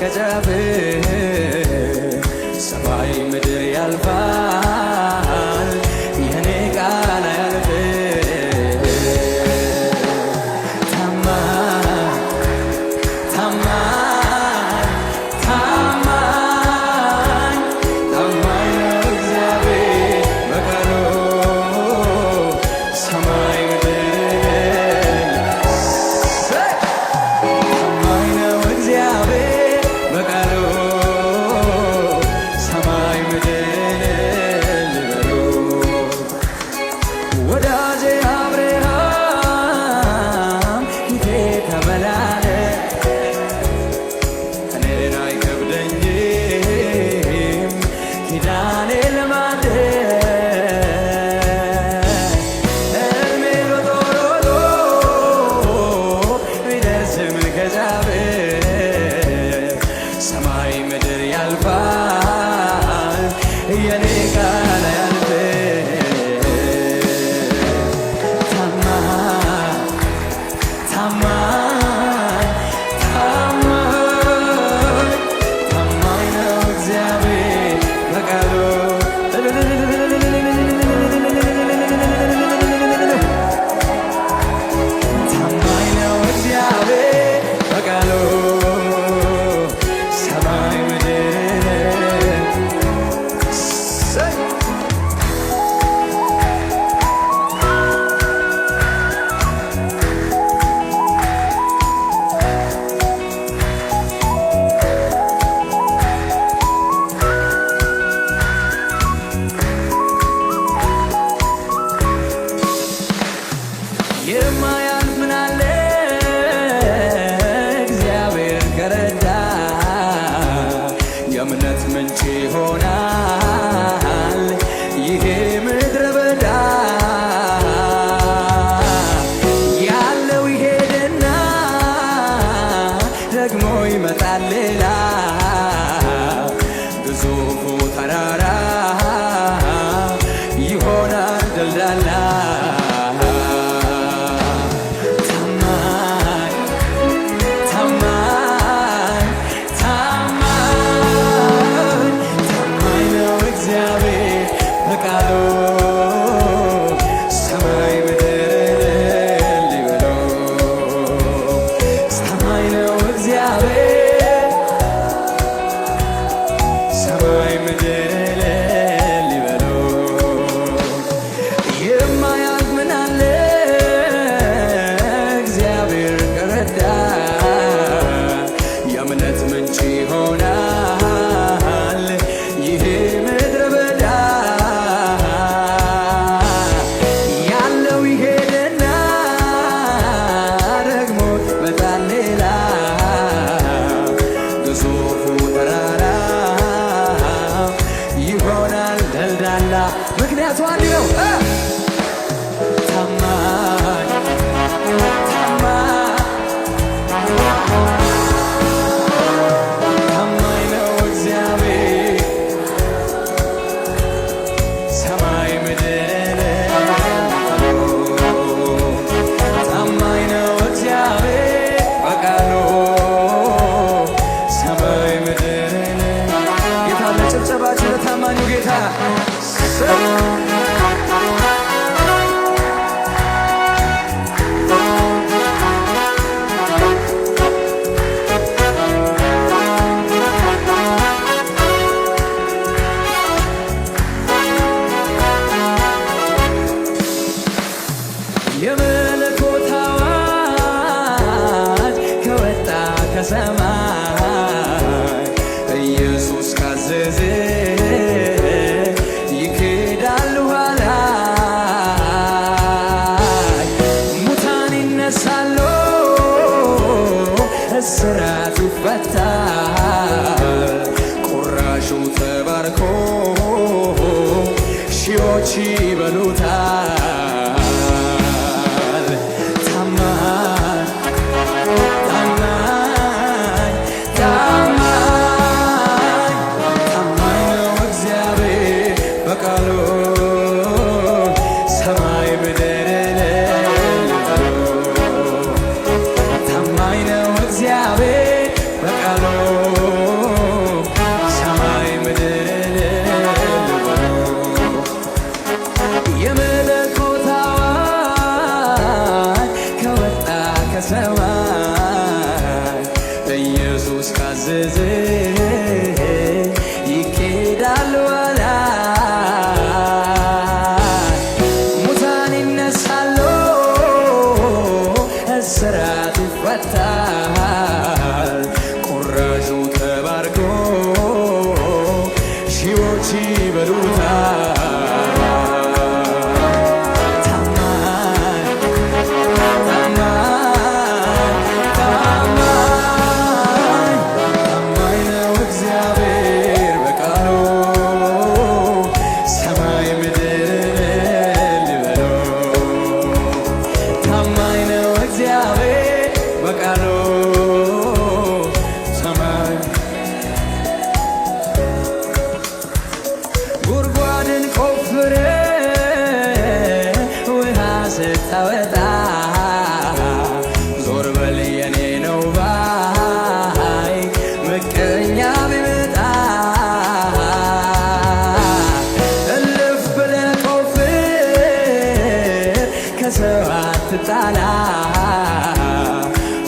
ከጃብ ሰማይ ምድር ያልፋል የኔ ቃል አያልፍም። ታማኝ ታማኝ ታማኝ ታማኝ ነው እግዚአብሔር በቃሉ ሰማይ ምድር ታማኝ ነው እግዚአብሔር በቃሉ ሰማይ ምድር ልበሉ። ወዳጄ አብርሃም ፊቴ ተመላለስ እኔን አይከብደኝም ኪዳኔ ለማደስ እድሜ ሮጦ ሮጦ ቢደርስም ከዛፍ ሰማይ ምድር ያልፋል የኔ ቃል አያልፍም። ታማኝ ታማኝ ታማኝ ታማኝ ነው እግዚአብሔር በቃሉ ታማኝ ነው እግዚአብሔር በቃሉ ሰማይ ምድር የማያልፍ ምን አለ እግዚአብሔር ከረዳ የእምነት ምንጭ ይሆናል ይሄ ምድረ በዳ። ያለው ይሄድና ደግሞ ይመጣል ሌላ ግዙፉ ተራራ ይሆናል ደልዳላ። በቃሉ ሰማይ ምድር ሊበሉ ሰማይ ነው እግዚአብሔር ሰማይ ምድር ሊበሉ የማያልፍ ምን አለ እግዚአብሔር ከረዳ የእምነት ምንጭ ይሆናል ይሄ ምድረ በዳ። ምክንያቱ አንድ ነው። ታማኝ ታማኝ ነው እግዚአብሔር ሰማይ ምድር ታማኝ ነው እግዚአብሔር በቃሉ ሰማይ ምድር ጌታ ለጭብጨባችሁ ለታማኙ ጌታ የመለኮት አዋጅ ከወጣ ከሰማይ ኢየሱስ ካዘዘ ይኬዳል ኋላ ሙታን ይነሳሉ እስራት ይፈታል ቁራሹ ተባርኮ ሺዎች ይበሉታል። በቃሉ ስታወጣ ዞር በል የኔ ነው ባይ ምቀኛ ቢመጣ እልፍ ብለህ ቆፍር ከሰው አትጣላ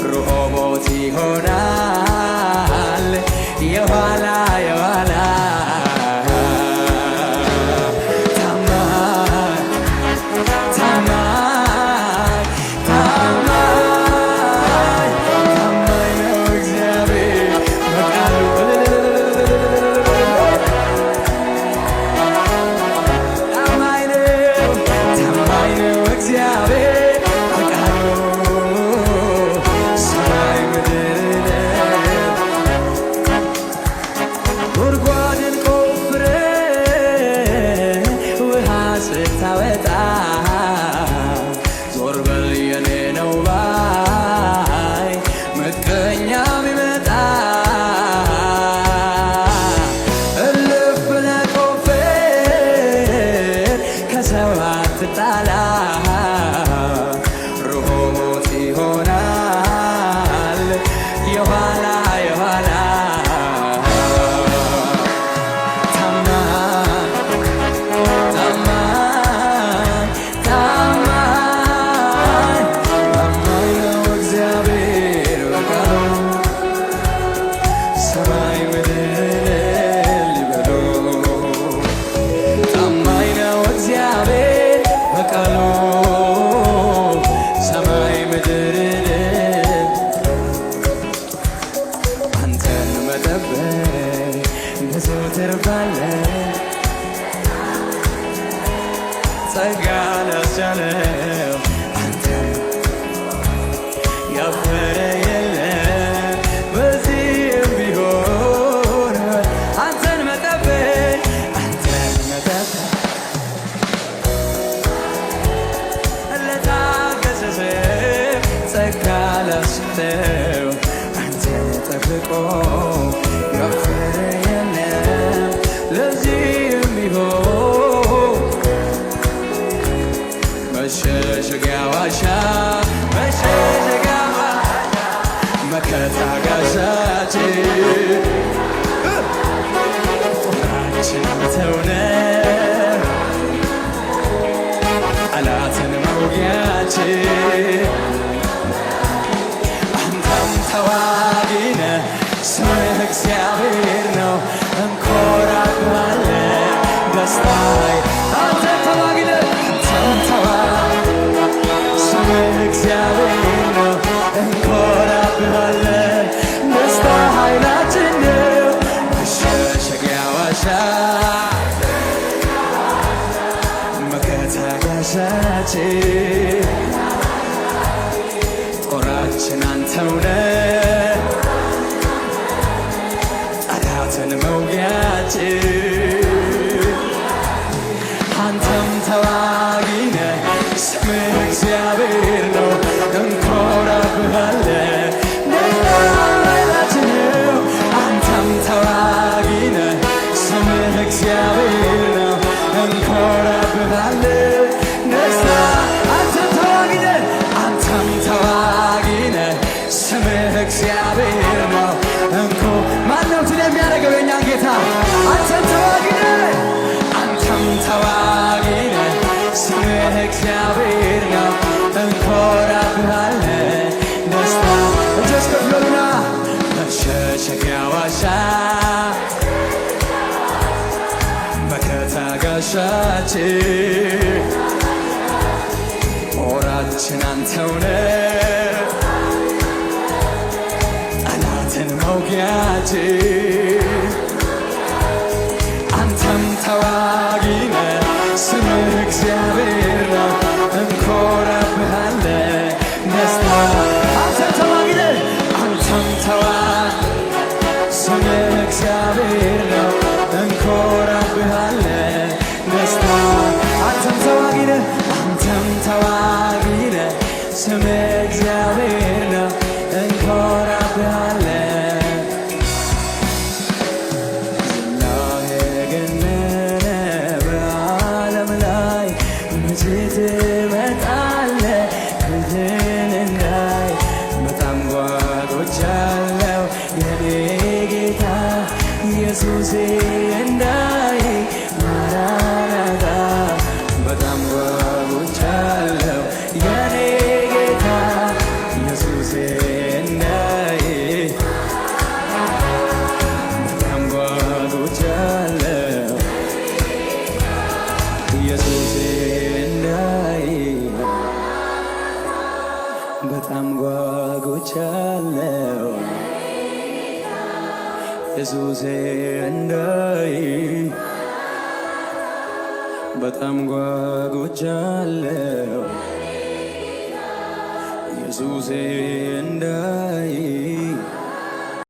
ርሆቦት ይሆናል የኋላ የኋላ ስታወጣ ዞር በል የኔ ነው ባይ ምቀኛ ቢመጣ እልፍ ብለህ ቆፍር ከሰው አትጣላ ርሆቦት ይሆናል የኋላ የኋላ ሰማይ ምድርን አንተን መጠበቅ ለዘወትር ባለ ጸጋ ላስቻለው አንተን ያፈረ የለም በዚህም ቢሆን አንተን መጠበቅ ጸጋ ላስቻለው አንተን ጠብቆ ያፈረ የለም ለዚህም ቢሆን መሸሸጊያ ዋሻ መከታ ጋሻችን ጦራችን አንተውነ ጠላትን መውጊያችን አንተም ተዋጊ ነህ ስምህ እግዚአብሔር ነው እንኮራብሃለን ደስታዬ አንተም ተዋጊ ነህ ስምህ እግዚአብሔር ነው እንኮራብሃለን ደስታ ኃይላችን ነው መሸሸጊያ ዋሻ መከታ ጋሻችን ጦራችን አንተው ነህ ጠላትን መውጊያችን አንተም ተዋጊ ነህ ስምህ እግዚአብሔር ነው እንኮራብሃለን ኃይላችን ነው አንተም ተዋጊ ነህ ስምህ እግዚአብሔር ነው እንኮራብሃለን ደስታ አንተም ተዋጊ ነህ ስምህ እግዚአብሔር ነው እንኮ ማነው ትል የሚያደርገው የእኛን ጌታ አንተም ተዋጊ ነህ ስምህ እግዚአብሔር ነው እንኮራብሃለን ደስታ እጆች ከፍ በሉና መሸሸጊያ ዋሻ መከታ ጋሻችን ጦራችን አንተው ነህ ጠላትን መውጊያችን አንተም ተዋጊ ነህ ስምህ እግዚአብሔር ነው እንኮራብሃለን ደስታ አንተም ተዋጊ ነህ ስምህ እግዚአብሔር ነው እንኮራብሃለን ደስታ አንተም ተዋጊ ነህ ስምህ እግዚአብሔር ነው እንኮራብሃለን ዝናህ የገነነ በዓለም ላይ መቼ ትመጣለህ ኢየሱሴ እንዳይ ማራናታ በጣም ጓጉቻለሁ የኔ ጌታ ኢየሱሴ እንዳይ በጣም ጓጉቻለሁ ኢየሱሴ እንዳይ በጣም ጓጉቻለሁ ኢየሱሴ እንዳይ በጣም ጓጉቻለሁ ኢየሱሴ እንዳይ